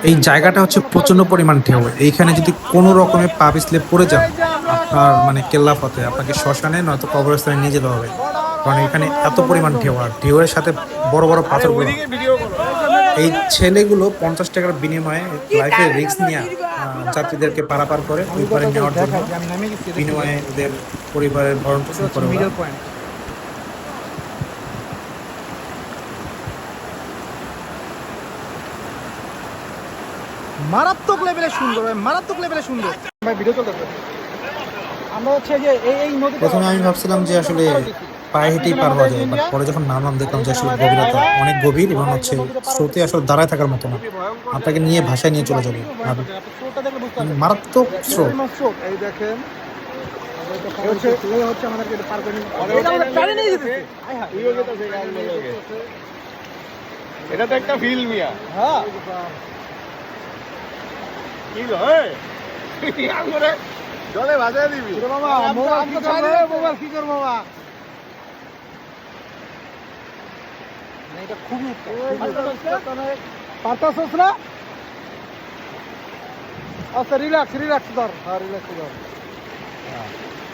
এই জায়গাটা হচ্ছে প্রচন্ড পরিমাণ ঢেউ। এইখানে যদি কোনো রকমে পা পিছলে পড়ে যান, আপনার মানে কেল্লা ফতে আপনাকে শ্মশানে নয়তো কবরস্থানে নিয়ে যেতে হবে। কারণ এখানে এত পরিমাণ ঢেউ, আর ঢেউয়ের সাথে বড় বড় পাথরগুলো। এই ছেলেগুলো 50 টাকার বিনিময়ে লাইফে রিস্ক নিয়ে যাত্রীদেরকে পারাপার করে ওই পারে নেওয়ার জন্য, বিনিময়ে ওদের পরিবারের ভরণ পোষণ করে ওরা। মারাত্মক লেভেলে সুন্দর ভাই, মারাত্মক লেভেলে সুন্দর ভাই। ভিডিও চলতেছে। আমরা হচ্ছে যে এই নদী প্রথমে আমি ভাবছিলাম যে আসলে পায়ে হেঁটেই পার হওয়া যায়, বাট পরে যখন নামলাম দেখলাম যে আসলে গভীরতা অনেক গভীর, এবং হচ্ছে স্রোতে আসলে দাঁড়ায় থাকার মতো না, আপনাকে নিয়ে ভাষায় নিয়ে চলে যাবে। আর মানে মারাত্মক স্রোত। এই দেখেন, হচ্ছে আমাদেরকে পার করে এটা তো একটা ফিল মিয়া। হ্যাঁ কি হয় জলে ভাজা দিবি বাবা, মোবাইল কি করবো, মোবাইল কি করবো বাবা। এটা খুবই পারতাছস না? আচ্ছা রিল্যাক্স রিল্যাক্স ধর, হ্যাঁ রিল্যাক্স ধর।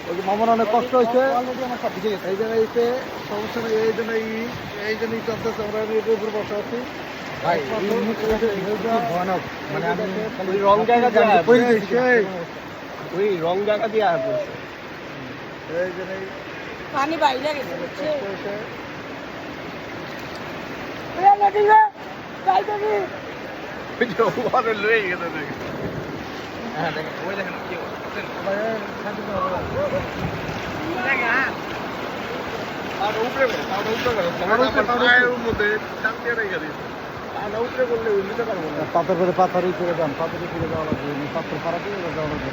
ওই যে মামার অনেক কষ্ট হয়েছে, এই জন্য এইতে সমস্যা নেই, এই জন্যই চলতেছে। আমরা এটার উপর বসে আছি। ভয়ানক, মানে আমি ওই রং জায়গা দিয়ে ওই রং জায়গা দিয়ে এই জন্যই পানি বাইরে গেছে বুঝছে লয়ে গেছে। হ্যাঁ দেখেন ওই দেখেন কি আর উপরে করে পায়ের মধ্যে চাপিয়ে রেখে দিয়েছে। আর উপরে করলে উঠতে পারবো না। পাথর করে পাথরই করে যান, পাথরই করে যাওয়া লাগবে, পাথর খারাপ হয়ে যাওয়া লাগবে।